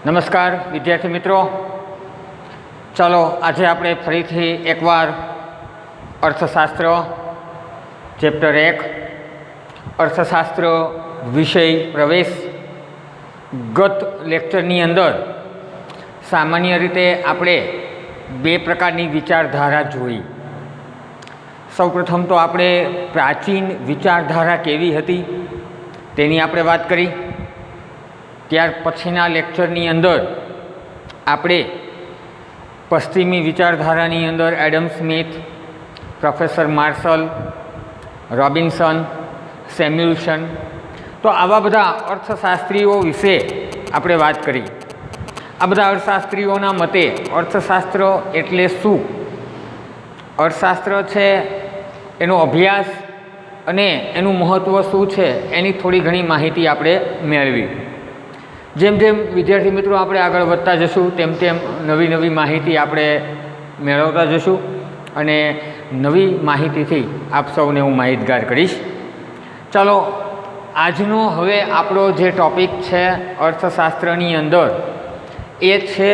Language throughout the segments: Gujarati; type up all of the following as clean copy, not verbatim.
નમસ્કાર વિદ્યાર્થી મિત્રો, ચાલો આજે આપણે ફરીથી એકવાર અર્થશાસ્ત્ર ચેપ્ટર 1 અર્થશાસ્ત્ર વિષય પ્રવેશ ગત લેક્ચરની અંદર સામાન્ય રીતે આપણે બે પ્રકારની વિચારધારા જોઈ. સૌપ્રથમ તો આપણે પ્રાચીન વિચારધારા કેવી હતી તેની આપણે વાત કરી. ત્યાર પછીના લેક્ચરની અંદર આપણે પશ્ચિમી વિચારધારાની અંદર Adam Smith, professor Marshall, Robinson, Samuelson, તો આવા બધા અર્થશાસ્ત્રીઓ વિશે આપણે વાત કરી. આ બધા અર્થશાસ્ત્રીઓના મતે અર્થશાસ્ત્ર એટલે શું, અર્થશાસ્ત્ર છે એનો અભ્યાસ અને એનું મહત્ત્વ શું છે એની થોડી ઘણી માહિતી આપણે મેળવી. જેમ જેમ વિદ્યાર્થી મિત્રો આપણે આગળ વધતા જશું તેમ તેમ નવી નવી માહિતી આપણે મેળવતા જશું અને નવી માહિતીથી આપ સૌને હું માહિતગાર કરીશ. ચાલો આજનો હવે આપણો જે ટૉપિક છે અર્થશાસ્ત્રની અંદર એ છે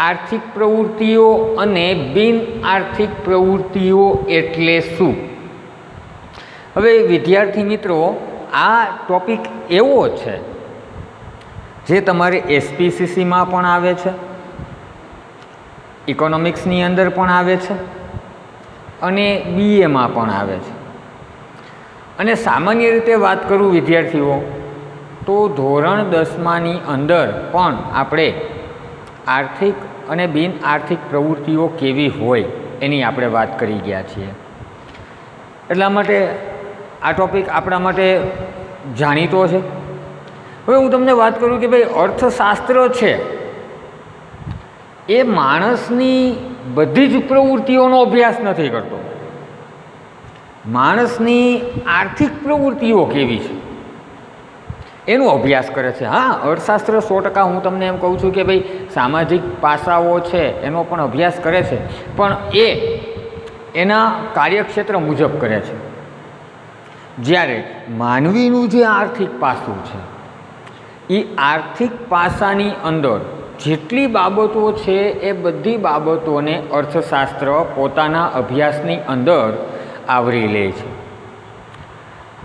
આર્થિક પ્રવૃત્તિઓ અને બિન આર્થિક પ્રવૃત્તિઓ એટલે શું. હવે વિદ્યાર્થી મિત્રો, આ ટૉપિક એવો છે જે તમારે એસપીસીસીમાં પણ આવે છે, ઇકોનોમિક્સની અંદર પણ આવે છે અને બીએમાં પણ આવે છે. અને સામાન્ય રીતે વાત કરું વિદ્યાર્થીઓ તો ધોરણ 10માની અંદર પણ આપણે આર્થિક અને બિન આર્થિક પ્રવૃત્તિઓ કેવી હોય એની આપણે વાત કરી ગયા છીએ. એટલા માટે આ ટૉપિક આપણા માટે જાણીતો છે. હવે હું તમને વાત કરું કે ભાઈ અર્થશાસ્ત્ર છે એ માણસની બધી જ પ્રવૃત્તિઓનો અભ્યાસ નથી કરતો. માણસની આર્થિક પ્રવૃત્તિઓ કેવી છે એનો અભ્યાસ કરે છે. હા, અર્થશાસ્ત્ર 100% હું તમને એમ કહું છું કે ભાઈ સામાજિક પાસાઓ છે એનો પણ અભ્યાસ કરે છે, પણ એ એના કાર્યક્ષેત્ર મુજબ કરે છે. જ્યારે માનવીનું જે આર્થિક પાસું છે એ આર્થિક પાસાની અંદર જેટલી બાબતો છે એ બધી બાબતોને અર્થશાસ્ત્ર પોતાના અભ્યાસની અંદર આવરી લે છે.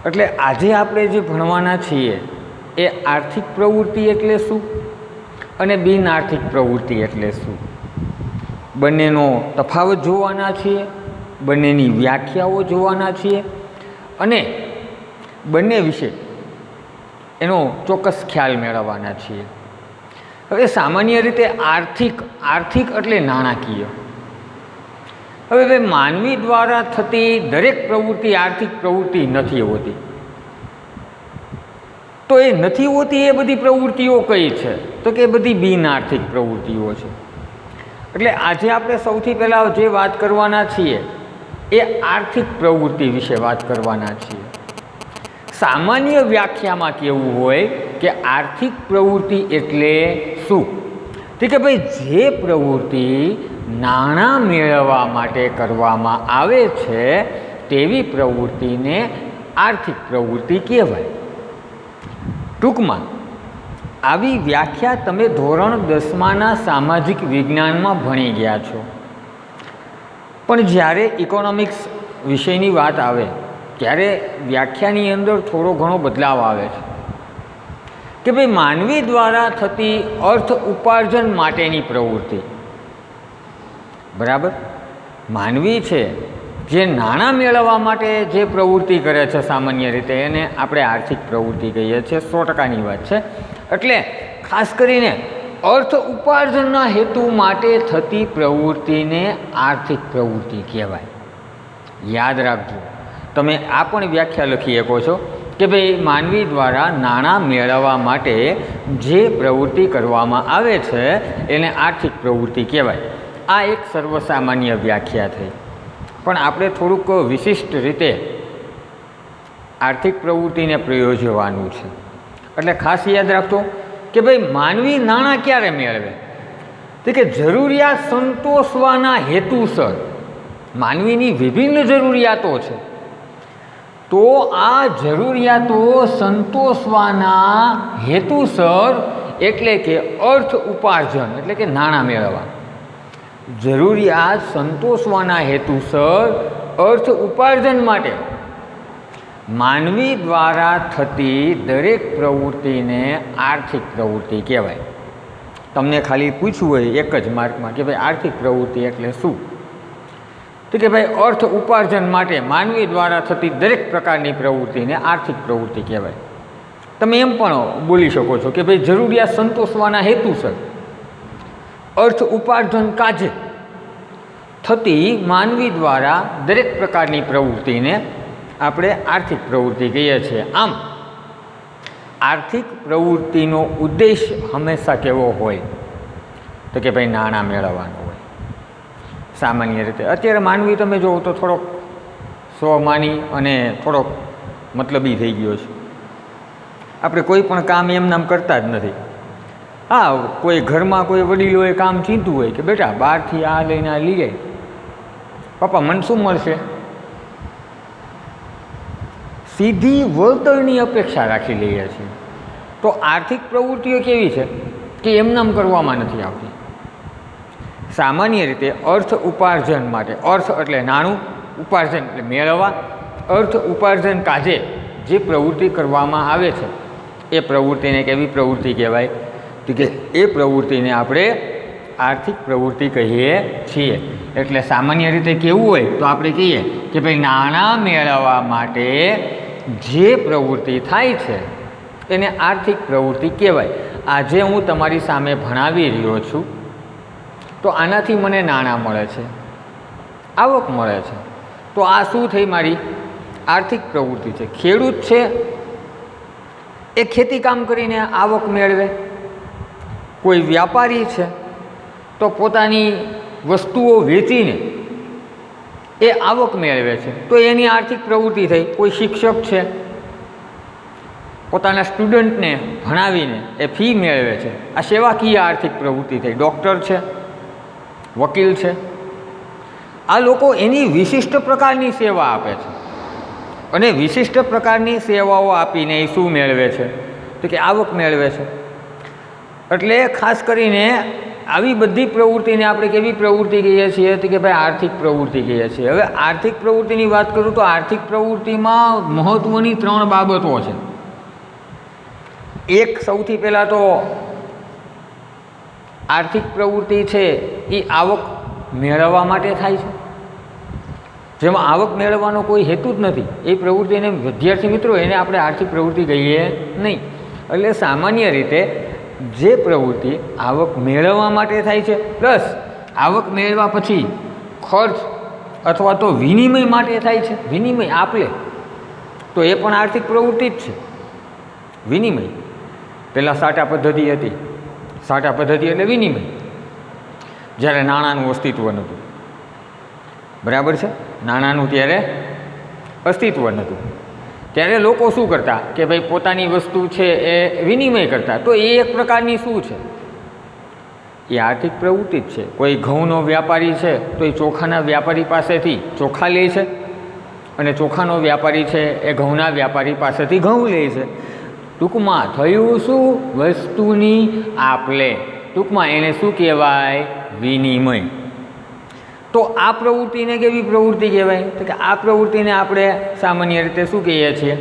એટલે આજે આપણે જે ભણવાના છીએ એ આર્થિક પ્રવૃત્તિ એટલે શું અને બિન આર્થિક પ્રવૃત્તિ એટલે શું, બંનેનો તફાવત જોવાના છીએ, બંનેની વ્યાખ્યાઓ જોવાના છીએ અને બંને વિશે એનો ચોક્કસ ખ્યાલ મેળવવાના છીએ. હવે સામાન્ય રીતે આર્થિક એટલે નાણાકીય. હવે માનવી દ્વારા થતી દરેક પ્રવૃત્તિ આર્થિક પ્રવૃત્તિ નથી હોતી. તો એ નથી હોતી એ બધી પ્રવૃત્તિઓ કઈ છે તો કે એ બધી બિન આર્થિક પ્રવૃત્તિઓ છે. એટલે આજે આપણે સૌથી પહેલાં જે વાત કરવાના છીએ એ આર્થિક પ્રવૃત્તિ વિશે વાત કરવાના છીએ. સામાન્ય વ્યાખ્યામાં કેવું હોય કે આર્થિક પ્રવૃત્તિ એટલે શું, તો કે ભાઈ જે પ્રવૃત્તિ નાણાં મેળવવા માટે કરવામાં આવે છે તેવી પ્રવૃત્તિને આર્થિક પ્રવૃત્તિ કહેવાય. ટૂંકમાં આવી વ્યાખ્યા તમે ધોરણ 10માના સામાજિક વિજ્ઞાનમાં ભણી ગયા છો. પણ જ્યારે ઇકોનોમિક્સ વિષયની વાત આવે ત્યારે વ્યાખ્યાની અંદર થોડો ઘણો બદલાવ આવે છે કે ભાઈ માનવી દ્વારા થતી અર્થ ઉપાર્જન માટેની પ્રવૃત્તિ. બરાબર, માનવી છે જે નાણાં મેળવવા માટે જે પ્રવૃત્તિ કરે છે સામાન્ય રીતે એને આપણે આર્થિક પ્રવૃત્તિ કહીએ છીએ. 100%ની વાત છે. એટલે ખાસ કરીને અર્થ ઉપાર્જનના હેતુ માટે થતી પ્રવૃત્તિને આર્થિક પ્રવૃત્તિ કહેવાય. યાદ રાખજો, તમે આ પણ વ્યાખ્યા લખી શકો છો કે ભાઈ માનવી દ્વારા નાણાં મેળવવા માટે જે પ્રવૃત્તિ કરવામાં આવે છે એને આર્થિક પ્રવૃત્તિ કહેવાય. આ એક સર્વસામાન્ય વ્યાખ્યા થઈ. પણ આપણે થોડુંક વિશિષ્ટ રીતે આર્થિક પ્રવૃત્તિને પ્રયોજવાનું છે. એટલે ખાસ યાદ રાખજો કે ભાઈ માનવી નાણાં ક્યારે મેળવે તો કે જરૂરિયાત સંતોષવાના હેતુસર. માનવીની વિભિન્ન જરૂરિયાતો છે તો આ જરૂરિયાતો સંતોષવાના હેતુસર એટલે કે અર્થ ઉપાર્જન એટલે કે નાણાં મેળવવા. જરૂરિયાત સંતોષવાના હેતુસર અર્થ ઉપાર્જન માટે માનવી દ્વારા થતી દરેક પ્રવૃત્તિને આર્થિક પ્રવૃત્તિ કહેવાય. તમને ખાલી પૂછવું હોય એક જ માર્કમાં કે ભાઈ આર્થિક પ્રવૃત્તિ એટલે શું, તો કે ભાઈ અર્થ ઉપાર્જન માટે માનવી દ્વારા થતી દરેક પ્રકારની પ્રવૃત્તિને આર્થિક પ્રવૃત્તિ કહેવાય. તમે એમ પણ બોલી શકો છો કે ભાઈ જરૂરિયાત સંતોષવાના હેતુસર અર્થ ઉપાર્જન કાજે થતી માનવી દ્વારા દરેક પ્રકારની પ્રવૃત્તિને આપણે આર્થિક પ્રવૃત્તિ કહીએ છીએ. આમ આર્થિક પ્રવૃત્તિનો ઉદ્દેશ હંમેશા કેવો હોય તો કે ભાઈ નાણાં મેળવવાનો હોય. સામાન્ય રીતે અત્યારે માનવી તમે જુઓ તો થોડોક સ્વમાની અને થોડોક મતલબી થઈ ગયો છે. આપણે કોઈ પણ કામ એમ નામ કરતા જ નથી. હા, કોઈ ઘરમાં કોઈ વડીલોએ કામ ચીંધું હોય કે બેટા બહારથી આ લઈને આ લઈ જાય, પપ્પા મને શું મળશે, સીધી વળતરની અપેક્ષા રાખી લઈએ છીએ. તો આર્થિક પ્રવૃત્તિઓ કેવી છે કે એમનામ કરવામાં નથી આવતી. સામાન્ય રીતે અર્થ ઉપાર્જન માટે, અર્થ એટલે નાણું, ઉપાર્જન એટલે મેળવવા, અર્થ ઉપાર્જન કાજે જે પ્રવૃત્તિ કરવામાં આવે છે એ પ્રવૃત્તિને કેવી પ્રવૃત્તિ કહેવાય તો કે એ પ્રવૃત્તિને આપણે આર્થિક પ્રવૃત્તિ કહીએ છીએ. એટલે સામાન્ય રીતે કેવું હોય તો આપણે કહીએ કે ભાઈ નાણાં મેળવવા માટે જે પ્રવૃત્તિ થાય છે એને આર્થિક પ્રવૃત્તિ કહેવાય. આજે હું તમારી સામે ભણાવી રહ્યો છું તો આનાથી મને નાણાં મળે છે, આવક મળે છે, તો આ શું થઈ મારી આર્થિક પ્રવૃત્તિ છે. ખેડૂત છે એ ખેતી કામ કરીને આવક મેળવે, કોઈ વ્યાપારી છે તો પોતાની વસ્તુઓ વેચીને એ આવક મેળવે છે તો એની આર્થિક પ્રવૃત્તિ થઈ. કોઈ શિક્ષક છે પોતાના સ્ટુડન્ટને ભણાવીને એ ફી મેળવે છે, આ સેવાકીય આર્થિક પ્રવૃત્તિ થઈ. ડૉક્ટર છે, વકીલ છે, આ લોકો એની વિશિષ્ટ પ્રકારની સેવા આપે છે અને વિશિષ્ટ પ્રકારની સેવાઓ આપીને એ શું મેળવે છે તો કે આવક મેળવે છે. એટલે ખાસ કરીને આવી બધી પ્રવૃત્તિને આપણે કેવી પ્રવૃત્તિ કહીએ છીએ તો કે ભાઈ આર્થિક પ્રવૃત્તિ કહીએ છીએ. હવે આર્થિક પ્રવૃત્તિની વાત કરું તો આર્થિક પ્રવૃત્તિમાં મહત્ત્વની 3 બાબતો છે. એક સૌથી પહેલાં તો આર્થિક પ્રવૃત્તિ છે એ આવક મેળવવા માટે થાય છે, જેમાં આવક મેળવવાનો કોઈ હેતુ જ નથી. એ પ્રવૃત્તિને વિદ્યાર્થી મિત્રો એને આપણે આર્થિક પ્રવૃત્તિ કહીએ નહીં. એટલે સામાન્ય રીતે જે પ્રવૃત્તિ આવક મેળવવા માટે થાય છે પ્લસ આવક મેળવ્યા પછી ખર્ચ અથવા તો વિનિમય માટે થાય છે, વિનિમય આપલે, તો એ પણ આર્થિક પ્રવૃત્તિ જ છે. વિનિમય પહેલાં સાટા પદ્ધતિ હતી, સાટા પદ્ધતિ એટલે વિનિમય, જ્યારે નાણાંનું અસ્તિત્વ નહોતું. બરાબર છે, નાણાંનું ત્યારે અસ્તિત્વ નહોતું. ત્યારે લોકો શું કરતા કે ભાઈ પોતાની વસ્તુ છે એ વિનિમય કરતા. તો એ એક પ્રકારની શું છે એ આર્થિક પ્રવૃત્તિ જ છે. કોઈ ઘઉંનો વ્યાપારી છે તો એ ચોખાના વ્યાપારી પાસેથી ચોખા લે છે અને ચોખાનો વ્યાપારી છે એ ઘઉંના વ્યાપારી પાસેથી ઘઉં લે છે. ટૂંકમાં થયું શું વસ્તુની આપ-લે, ટૂંકમાં એને શું કહેવાય વિનિમય. તો આ પ્રવૃત્તિને કેવી પ્રવૃત્તિ કહેવાય તો કે આ પ્રવૃત્તિને આપણે સામાન્ય રીતે શું કહીએ છીએ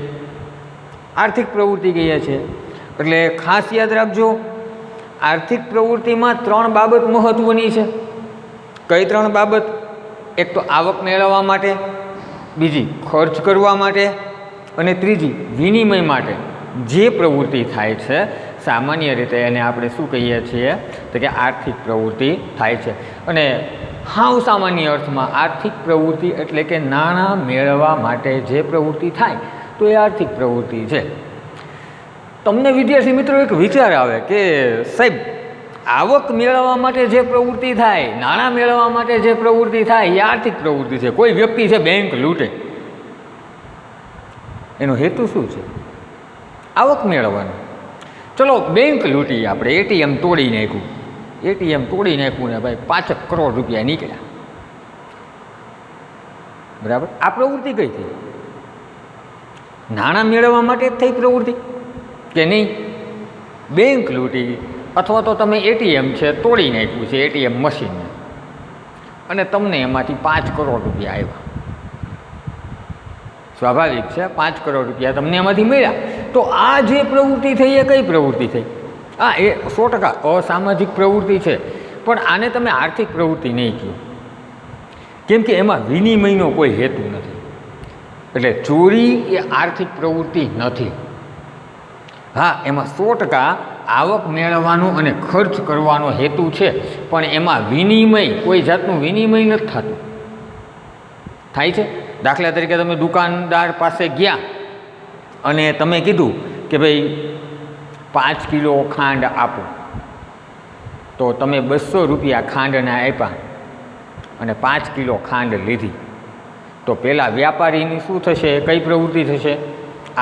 આર્થિક પ્રવૃત્તિ કહીએ છીએ. એટલે ખાસ યાદ રાખજો આર્થિક પ્રવૃત્તિમાં 3 બાબત મહત્ત્વની છે. કઈ 3 બાબત? એક તો આવક મેળવવા માટે, બીજી ખર્ચ કરવા માટે અને ત્રીજી વિનિમય માટે જે પ્રવૃત્તિ થાય છે સામાન્ય રીતે એને આપણે શું કહીએ છીએ તો કે આર્થિક પ્રવૃત્તિ થાય છે. અને હાવ સામાન્ય અર્થમાં આર્થિક પ્રવૃત્તિ એટલે કે નાણાં મેળવવા માટે જે પ્રવૃત્તિ થાય તો એ આર્થિક પ્રવૃત્તિ છે. તમને વિદ્યાર્થી મિત્રો એક વિચાર આવે કે સાહેબ આવક મેળવવા માટે જે પ્રવૃત્તિ થાય, નાણાં મેળવવા માટે જે પ્રવૃત્તિ થાય એ આર્થિક પ્રવૃત્તિ છે. કોઈ વ્યક્તિ છે બેંક લૂંટે, એનો હેતુ શું છે? આવક મેળવવાનો. ચલો બેંક લૂંટી, આપણે એટીએમ તોડી નાખ્યું, એટીએમ તોડી નાખ્યું ને ભાઈ 5 કરોડ રૂપિયા નીકળ્યા. બરાબર, આ પ્રવૃત્તિ કઈ થઈ? નાણાં મેળવવા માટે જ થઈ પ્રવૃત્તિ કે નહીં? બેંક લૂંટી, અથવા તો તમે એટીએમ છે તોડી નાખ્યું છે, એટીએમ મશીનને, અને તમને એમાંથી 5 કરોડ રૂપિયા આવ્યા. સ્વાભાવિક છે, 5 કરોડ રૂપિયા તમને એમાંથી મળ્યા. તો આ જે પ્રવૃત્તિ થઈ એ કઈ પ્રવૃત્તિ થઈ? હા, એ 100% અસામાજિક પ્રવૃત્તિ છે, પણ આને તમે આર્થિક પ્રવૃત્તિ નહીં કહો, કેમ કે એમાં વિનિમયનો કોઈ હેતુ નથી. એટલે ચોરી એ આર્થિક પ્રવૃત્તિ નથી. હા, એમાં 100% આવક મેળવવાનો અને ખર્ચ કરવાનો હેતુ છે, પણ એમાં વિનિમય, કોઈ જાતનું વિનિમય નથી થતું. થાય છે? દાખલા તરીકે તમે દુકાનદાર પાસે ગયા અને તમે કીધું કે ભાઈ 5 કિલો ખાંડ આપો, તો તમે 200 રૂપિયા ખાંડના આપ્યા અને 5 કિલો ખાંડ લીધી. તો પેલા વ્યાપારીની શું થશે? કઈ પ્રવૃત્તિ થશે?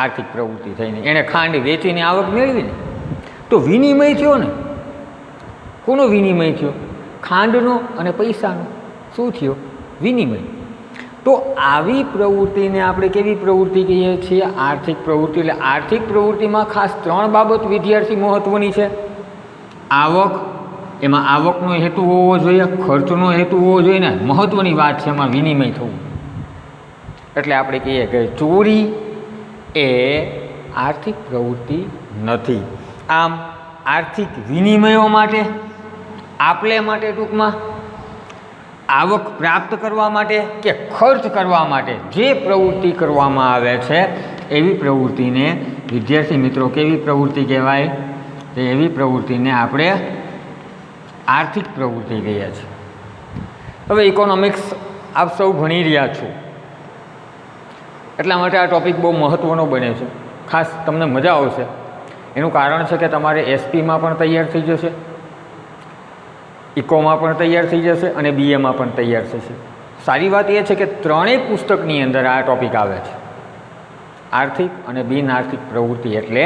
આર્થિક પ્રવૃત્તિ થઈને એણે ખાંડ વેચીને આવક મેળવીને. તો વિનિમય થયો ને. કોનો વિનિમય થયો? ખાંડનો અને પૈસાનો. શું થયો? વિનિમય. તો આવી પ્રવૃત્તિને આપણે કેવી પ્રવૃત્તિ કહીએ છીએ? આર્થિક પ્રવૃત્તિ. એટલે આર્થિક પ્રવૃત્તિમાં ખાસ 3 બાબત વિદ્યાર્થી મહત્ત્વની છે. આવક, એમાં આવકનો હેતુ હોવો જોઈએ, ખર્ચનો હેતુ હોવો જોઈએ, ને મહત્ત્વની વાત છે એમાં વિનિમય થવું. એટલે આપણે કહીએ કે ચોરી એ આર્થિક પ્રવૃત્તિ નથી. આમ આર્થિક વિનિમયો માટે, આપલે માટે, ટૂંકમાં આવક પ્રાપ્ત કરવા માટે કે ખર્ચ કરવા માટે જે પ્રવૃત્તિ કરવામાં આવે છે એવી પ્રવૃત્તિને વિદ્યાર્થી મિત્રો કેવી પ્રવૃત્તિ કહેવાય? તો એવી પ્રવૃત્તિને આપણે આર્થિક પ્રવૃત્તિ કહીએ છીએ. હવે ઇકોનોમિક્સ આપ સૌ ભણી રહ્યા છો, એટલા માટે આ ટૉપિક બહુ મહત્ત્વનો બને છે. ખાસ તમને મજા આવશે. એનું કારણ છે કે તમારે એસપીમાં પણ તૈયાર થઈ જશે, ઇકોમાં પણ તૈયાર થઈ જશે અને બીએમાં પણ તૈયાર થશે. સારી વાત એ છે કે 3 પુસ્તકની અંદર આ ટૉપિક આવે છે. આર્થિક અને બિન આર્થિક પ્રવૃત્તિ એટલે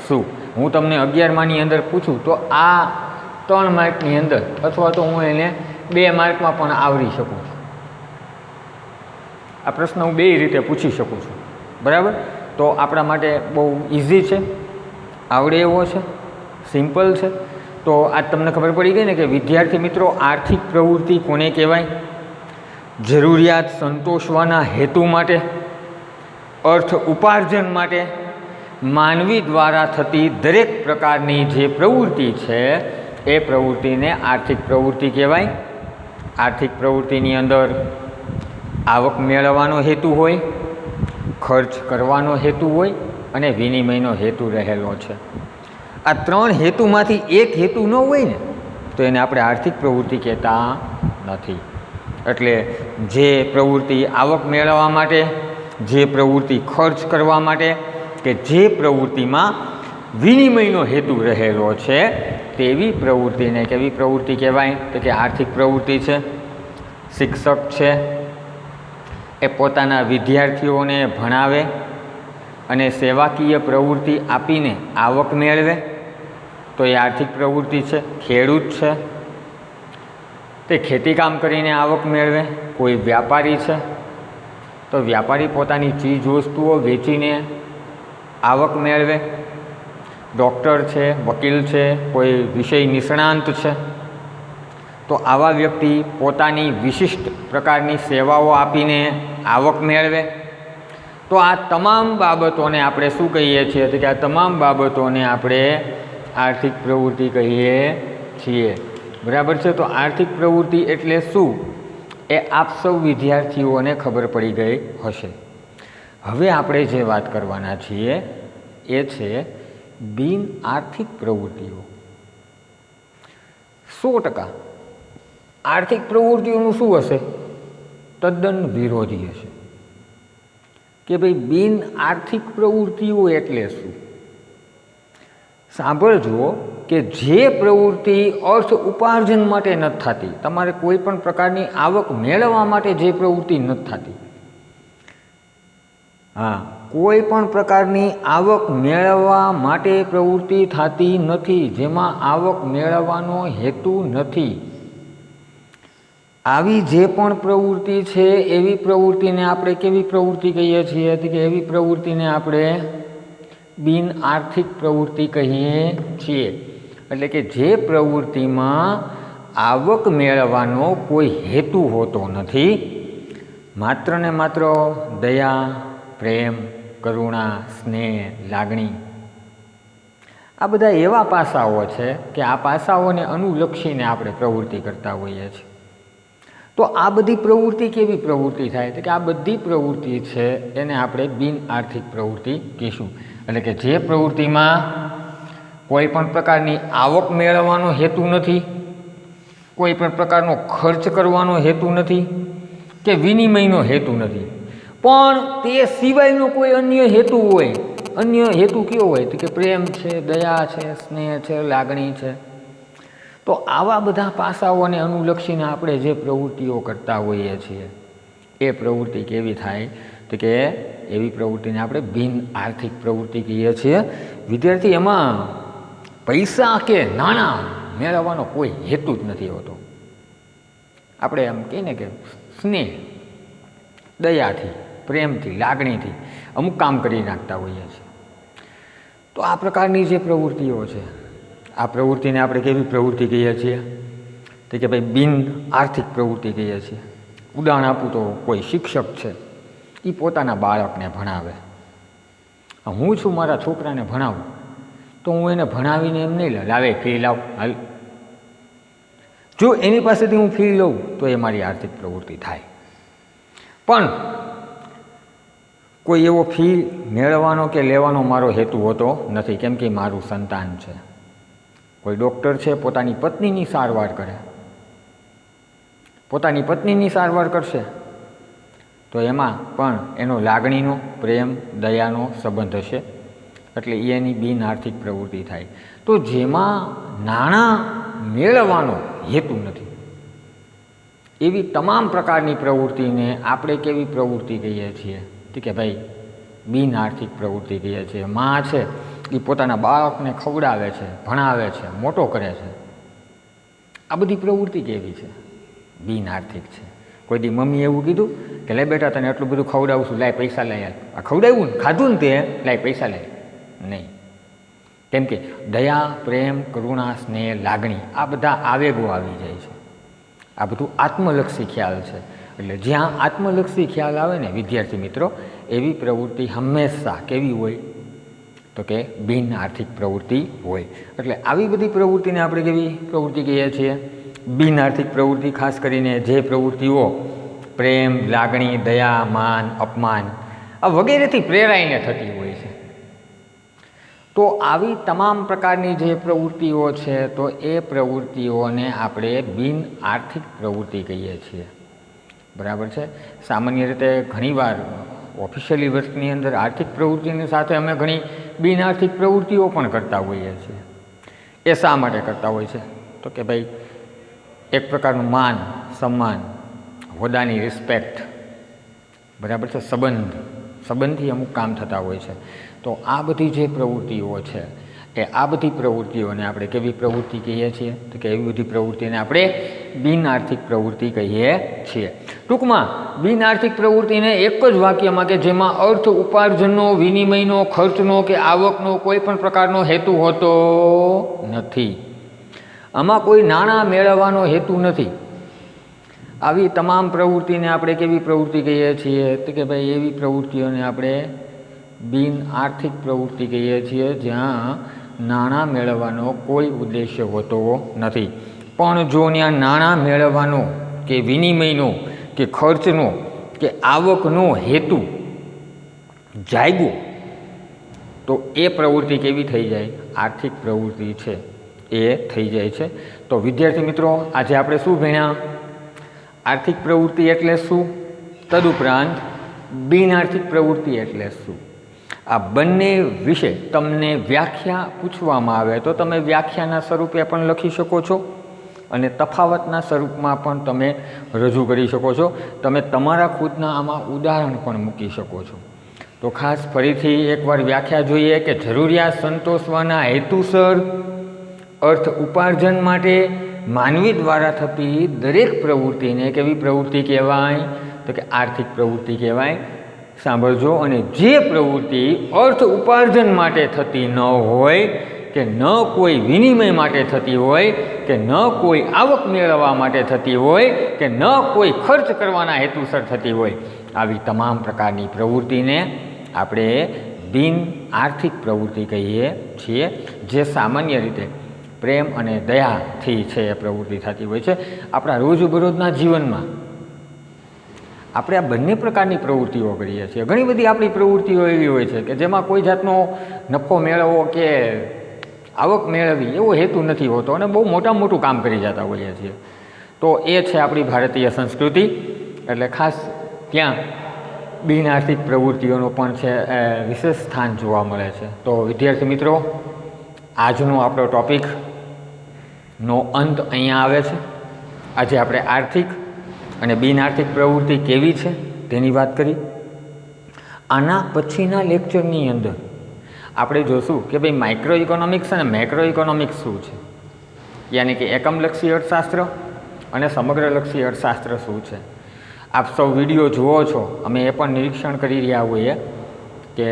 શું? હું તમને 11માની અંદર પૂછું તો આ 3 માર્કની અંદર, અથવા તો હું એને 2 માર્કમાં પણ આવરી શકું છું. આ પ્રશ્ન હું 2 રીતે પૂછી શકું છું. બરાબર? તો આપણા માટે બહુ ઇઝી છે, આવડે એવો છે, સિમ્પલ છે. તો આજ તમને ખબર પડી ગઈ ને કે વિદ્યાર્થી મિત્રો આર્થિક પ્રવૃત્તિ કોને કહેવાય? જરૂરિયાત સંતોષવાના હેતુ માટે, અર્થ ઉપાર્જન માટે માનવી દ્વારા થતી દરેક પ્રકારની જે પ્રવૃત્તિ છે એ પ્રવૃત્તિને આર્થિક પ્રવૃત્તિ કહેવાય. આર્થિક પ્રવૃત્તિની અંદર આવક મેળવવાનો હેતુ હોય, ખર્ચ કરવાનો હેતુ હોય અને વિનિમયનો હેતુ રહેલો છે. આ 3 હેતુમાંથી એક હેતુ ન હોય ને તો એને આપણે આર્થિક પ્રવૃત્તિ કહેતા નથી. એટલે જે પ્રવૃત્તિ આવક મેળવવા માટે, જે પ્રવૃત્તિ ખર્ચ કરવા માટે, કે જે પ્રવૃત્તિમાં વિનિમયનો હેતુ રહેલો છે તેવી પ્રવૃત્તિને કેવી પ્રવૃત્તિ કહેવાય? તો કે આર્થિક પ્રવૃત્તિ છે. શિક્ષક છે એ પોતાના વિદ્યાર્થીઓને ભણાવે અને સેવાકીય પ્રવૃત્તિ આપીને આવક મેળવે તો એ આર્થિક પ્રવૃત્તિ છે. ખેડૂત છે તે ખેતીકામ કરીને આવક મેળવે. કોઈ વ્યાપારી છે તો વ્યાપારી પોતાની ચીજ વસ્તુઓ વેચીને આવક મેળવે. ડૉક્ટર છે, વકીલ છે, કોઈ વિષય નિષ્ણાંત છે તો આવા વ્યક્તિ પોતાની વિશિષ્ટ પ્રકારની સેવાઓ આપીને આવક મેળવે. તો આ તમામ બાબતોને આપણે શું કહીએ છીએ? તો કે આ તમામ બાબતોને આપણે આર્થિક પ્રવૃત્તિ કહીએ છીએ. બરાબર છે? તો આર્થિક પ્રવૃત્તિ એટલે શું એ આપ સૌ વિદ્યાર્થીઓને ખબર પડી ગઈ હશે. હવે આપણે જે વાત કરવાના છીએ એ છે બિન આર્થિક પ્રવૃત્તિઓ. 100% આર્થિક પ્રવૃત્તિઓનું શું હશે? તદ્દન વિરોધી હશે. કે ભાઈ બિન આર્થિક પ્રવૃત્તિઓ એટલે શું? સાંભળજો કે જે પ્રવૃત્તિ અર્થ ઉપાર્જન માટે નથી થતી, તમારે કોઈ પણ પ્રકારની આવક મેળવવા માટે જે પ્રવૃત્તિ નથી થતી, હા, કોઈ પણ પ્રકારની આવક મેળવવા માટે પ્રવૃત્તિ થતી નથી, જેમાં આવક મેળવવાનો હેતુ નથી, આવી જે પણ પ્રવૃત્તિ છે એવી પ્રવૃત્તિને આપણે કેવી પ્રવૃત્તિ કહીએ છીએ? કે એવી પ્રવૃત્તિને આપણે બિન આર્થિક પ્રવૃત્તિ કહીએ છીએ. એટલે કે જે પ્રવૃત્તિમાં આવક મેળવવાનો કોઈ હેતુ હોતો નથી, માત્ર ને માત્ર દયા, પ્રેમ, કરુણા, સ્નેહ, લાગણી, આ બધા એવા પાસાઓ છે કે આ પાસાઓને અનુલક્ષીને આપણે પ્રવૃત્તિ કરતા હોઈએ છીએ. તો આ બધી પ્રવૃત્તિ કેવી પ્રવૃત્તિ થાય? તો કે આ બધી પ્રવૃત્તિ છે એને આપણે બિન આર્થિક પ્રવૃત્તિ કહીશું. એટલે કે જે પ્રવૃત્તિમાં કોઈ પણ પ્રકારની આવક મેળવવાનો હેતુ નથી, કોઈ પણ પ્રકારનો ખર્ચ કરવાનો હેતુ નથી કે વિનિમયનો હેતુ નથી, પણ તે સિવાયનો કોઈ અન્ય હેતુ હોય. અન્ય હેતુ કયો હોય? તો કે પ્રેમ છે, દયા છે, સ્નેહ છે, લાગણી છે. તો આવા બધા પાસાઓને અનુલક્ષીને આપણે જે પ્રવૃત્તિઓ કરતા હોઈએ છીએ એ પ્રવૃત્તિ કેવી થાય? તો કે એવી પ્રવૃત્તિને આપણે બિન આર્થિક પ્રવૃત્તિ કહીએ છીએ. વિદ્યાર્થી, એમાં પૈસા કે નાણાં મેળવવાનો કોઈ હેતુ જ નથી હોતો. આપણે એમ કહીએ ને કે સ્નેહ, દયાથી, પ્રેમથી, લાગણીથી અમુક કામ કરી નાખતા હોઈએ છીએ. તો આ પ્રકારની જે પ્રવૃત્તિઓ છે, આ પ્રવૃત્તિને આપણે કેવી પ્રવૃત્તિ કહીએ છીએ? તો કે ભાઈ બિન આર્થિક પ્રવૃત્તિ કહીએ છીએ. ઉદાહરણ આપું તો કોઈ શિક્ષક છે, એ પોતાના બાળકને ભણાવે. હું છું, મારા છોકરાને ભણાવું તો હું એને ભણાવીને એમ નહીં લાવે ફી લાવ હાલ. જો એની પાસેથી હું ફી લઉં તો એ મારી આર્થિક પ્રવૃત્તિ થાય. પણ કોઈ એવો ફી મેળવવાનો કે લેવાનો મારો હેતુ હોતો નથી, કેમ કે મારું સંતાન છે. કોઈ ડૉક્ટર છે, પોતાની પત્નીની સારવાર કરે, પોતાની પત્નીની સારવાર કરશે તો એમાં પણ એનો લાગણીનો, પ્રેમ, દયાનો સંબંધ હશે, એટલે એની બિન આર્થિક પ્રવૃત્તિ થાય. તો જેમાં નાણાં મેળવવાનો હેતુ નથી એવી તમામ પ્રકારની પ્રવૃત્તિને આપણે કેવી પ્રવૃત્તિ કહીએ છીએ? તો કે ભાઈ બિન આર્થિક પ્રવૃત્તિ કહીએ છીએ. માં છે એ પોતાના બાળકને ખવડાવે છે, ભણાવે છે, મોટો કરે છે. આ બધી પ્રવૃત્તિ કેવી છે? બિન આર્થિક છે. કોઈ દી મમ્મી એવું કીધું કે લે બેટા તને એટલું બધું ખવડાવું છું, લાય પૈસા લઈ આવ. આ ખવડાવ્યું ને, ખાધું ને તે, લાય પૈસા લઈ. નહીં. કેમ કે દયા, પ્રેમ, કરુણા, સ્નેહ, લાગણી આ બધા આવેગો આવી જાય છે. આ બધું આત્મલક્ષી ખ્યાલ છે. એટલે જ્યાં આત્મલક્ષી ખ્યાલ આવે ને વિદ્યાર્થી મિત્રો, એવી પ્રવૃત્તિ હંમેશા કેવી હોય? તો કે બિન આર્થિક પ્રવૃત્તિ હોય. એટલે આવી બધી પ્રવૃત્તિને આપણે કેવી પ્રવૃત્તિ કહીએ છીએ? બિન આર્થિક પ્રવૃત્તિ. ખાસ કરીને જે પ્રવૃત્તિઓ પ્રેમ, લાગણી, દયા, માન, અપમાન આ વગેરેથી પ્રેરાઈને થતી હોય છે. તો આવી તમામ પ્રકારની જે પ્રવૃત્તિઓ છે તો એ પ્રવૃત્તિઓને આપણે બિન આર્થિક પ્રવૃત્તિ કહીએ છીએ. બરાબર છે. સામાન્ય રીતે ઘણીવાર ઓફિશિયલી વર્કની અંદર આર્થિક પ્રવૃત્તિની સાથે અમે ઘણી બિન આર્થિક પ્રવૃત્તિઓ પણ કરતા હોઈએ છીએ. એ શા માટે કરતા હોય છે? તો કે ભાઈ એક પ્રકારનું માન, સન્માન, હોદ્દાની રિસ્પેક્ટ, બરાબર છે, સંબંધથી અમુક કામ થતા હોય છે. તો આ બધી જે પ્રવૃત્તિઓ છે એ આ બધી પ્રવૃત્તિઓને આપણે કેવી પ્રવૃત્તિ કહીએ છીએ? તો કે એવી બધી પ્રવૃત્તિને આપણે બિન આર્થિક પ્રવૃત્તિ કહીએ છીએ. ટૂંકમાં બિન આર્થિક પ્રવૃત્તિને એક જ વાક્યમાં કે જેમાં અર્થ, ઉપાર્જનનો, વિનિમયનો, ખર્ચનો કે આવકનો કોઈ પણ પ્રકારનો હેતુ હોતો નથી, આમાં કોઈ નાણાં મેળવવાનો હેતુ નથી, આવી તમામ પ્રવૃત્તિને આપણે કેવી પ્રવૃત્તિ કહીએ છીએ? તો કે ભાઈ એવી પ્રવૃત્તિઓને આપણે બિન આર્થિક પ્રવૃત્તિ કહીએ છીએ જ્યાં નાણાં મેળવવાનો કોઈ ઉદ્દેશ્ય હોતો નથી. પણ જો ત્યાં નાણાં મેળવવાનો કે વિનિમયનો કે ખર્ચનો કે આવકનો હેતુ જાગ્યો તો એ પ્રવૃત્તિ કેવી થઈ જાય? આર્થિક પ્રવૃત્તિ છે એ થઈ જાય છે. તો વિદ્યાર્થી મિત્રો, આજે આપણે શું ભણ્યા? આર્થિક પ્રવૃત્તિ એટલે શું, તદુપરાંત બિન આર્થિક પ્રવૃત્તિ એટલે શું. આ બંને વિશે તમને વ્યાખ્યા પૂછવામાં આવે તો તમે વ્યાખ્યાના સ્વરૂપે પણ લખી શકો છો અને તફાવતના સ્વરૂપમાં પણ તમે રજૂ કરી શકો છો. તમે તમારા ખુદના આમાં ઉદાહરણ પણ મૂકી શકો છો. તો ખાસ ફરીથી એકવાર વ્યાખ્યા જોઈએ કે જરૂરિયાત સંતોષવાના હેતુસર અર્થ ઉપાર્જન માટે માનવી દ્વારા થતી દરેક પ્રવૃત્તિને કેવી પ્રવૃત્તિ કહેવાય? તો કે આર્થિક પ્રવૃત્તિ કહેવાય. સાંભળજો, અને જે પ્રવૃત્તિ અર્થ ઉપાર્જન માટે થતી ન હોય, કે ન કોઈ વિનિમય માટે થતી હોય, કે ન કોઈ આવક મેળવવા માટે થતી હોય, કે ન કોઈ ખર્ચ કરવાના હેતુસર થતી હોય, આવી તમામ પ્રકારની પ્રવૃત્તિને આપણે બિન આર્થિક પ્રવૃત્તિ કહીએ છીએ, જે સામાન્ય રીતે પ્રેમ અને દયાથી છે એ પ્રવૃત્તિ થતી હોય છે. આપણા રોજબરોજના જીવનમાં આપણે આ બંને પ્રકારની પ્રવૃત્તિઓ કરીએ છીએ. ઘણી બધી આપણી પ્રવૃત્તિઓ એવી હોય છે કે જેમાં કોઈ જાતનો નફો મેળવવો કે આવક મેળવવી એવો હેતુ નથી હોતો, અને બહુ મોટું કામ કરી જતા હોઈએ છીએ. તો એ છે આપણી ભારતીય સંસ્કૃતિ. એટલે ખાસ ત્યાં બિન આર્થિક પ્રવૃત્તિઓનું પણ છે વિશેષ સ્થાન જોવા મળે છે. તો વિદ્યાર્થી મિત્રો, આજનો આપણો ટૉપિકનો અંત અહીંયા આવે છે. આજે આપણે આર્થિક અને બિન આર્થિક પ્રવૃત્તિ કેવી છે તેની વાત કરી. આના પછીના લેક્ચરની અંદર આપણે જોશું કે ભાઈ માઇક્રો ઇકોનોમિક્સ અને મેક્રો ઇકોનોમિક્સ શું છે, યાની કે એકમલક્ષી અર્થશાસ્ત્ર અને સમગ્રલક્ષી અર્થશાસ્ત્ર શું છે. આપ સૌ વિડીયો જુઓ છો, અમે એ પણ નિરીક્ષણ કરી રહ્યા હોઈએ કે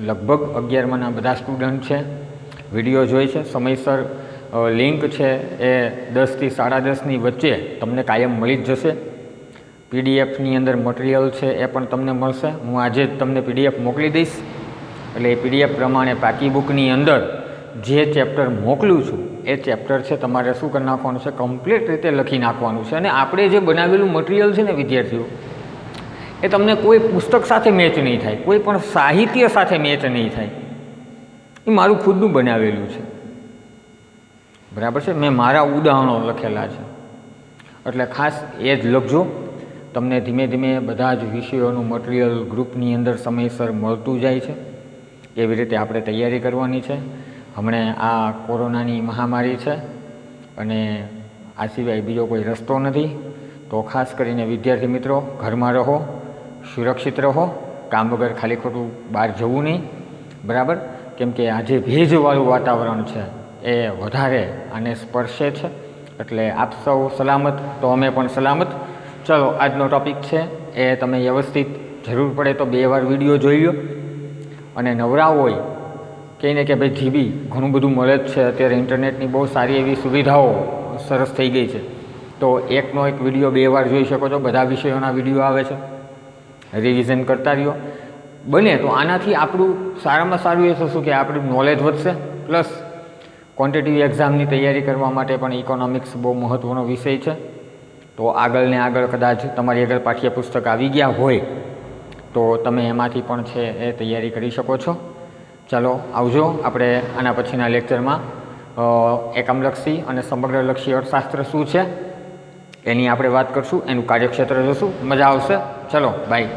લગભગ 11માના બધા સ્ટુડન્ટ છે, વિડીયો જોઈ છે. સમયસર લિંક છે એ 10 થી 10:30ની વચ્ચે તમને કાયમ મળી જ જશે. પીડીએફની અંદર મટીરિયલ છે એ પણ તમને મળશે. હું આજે જ તમને પીડીએફ મોકલી દઈશ. એટલે એ પીડીએફ પ્રમાણે પાકી બુકની અંદર જે ચેપ્ટર મોકલું છું એ ચેપ્ટર છે તમારે શું કરી નાખવાનું છે, કમ્પ્લીટ રીતે લખી નાખવાનું છે. અને આપણે જે બનાવેલું મટીરિયલ છે ને વિદ્યાર્થીઓ, એ તમને કોઈ પુસ્તક સાથે મેચ નહીં થાય, કોઈ પણ સાહિત્ય સાથે મેચ નહીં થાય. એ મારું ખુદનું બનાવેલું છે, બરાબર છે. મેં મારા ઉદાહરણો લખેલા છે. એટલે ખાસ એ જ લખજો. તમને ધીમે ધીમે બધા જ વિષયોનું મટીરિયલ ગ્રુપની અંદર સમયસર મળતું જાય છે. એવી રીતે આપણે તૈયારી કરવાની છે. હમણાં આ કોરોનાની મહામારી છે અને આ સિવાય બીજો કોઈ રસ્તો નથી. તો ખાસ કરીને વિદ્યાર્થી મિત્રો, ઘરમાં રહો, સુરક્ષિત રહો, કામ વગર ખાલી ખોટું બહાર જવું નહીં, બરાબર. કેમ કે આજે ભેજવાળું વાતાવરણ છે એ વધારે આને સ્પર્શે છે. એટલે આપ સૌ સલામત તો અમે પણ સલામત. ચલો, આજનો ટૉપિક છે એ તમે વ્યવસ્થિત જરૂર પડે તો 2 વાર વિડીયો જોઈ લો. અને નવરા હોય કહીને કે ભાઈ જીબી ઘણું બધું મળે જ છે, અત્યારે ઇન્ટરનેટની બહુ સારી એવી સુવિધાઓ સરસ થઈ ગઈ છે, તો એકનો એક વિડીયો 2 વાર જોઈ શકો છો. બધા વિષયોના વિડીયો આવે છે, રિવિઝન કરતા રહ્યો. બને તો આનાથી આપણું સારામાં સારું એ થશું કે આપણું નોલેજ વધશે. પ્લસ કોમ્પિટિટિવ એક્ઝામની તૈયારી કરવા માટે પણ ઇકોનોમિક્સ બહુ મહત્ત્વનો વિષય છે. તો આગળ ને આગળ કદાચ તમારી આગળ પાઠ્યપુસ્તક આવી ગયા હોય તો તમે એમાંથી પણ છે એ તૈયારી કરી શકો છો. ચાલો, આવજો. આપણે આના પછીના લેક્ચરમાં એકમલક્ષી અને સમગ્રલક્ષી અર્થશાસ્ત્ર શું છે એની આપણે વાત કરશું, એનું કાર્યક્ષેત્ર જોશું. મજા આવશે. ચલો, બાય.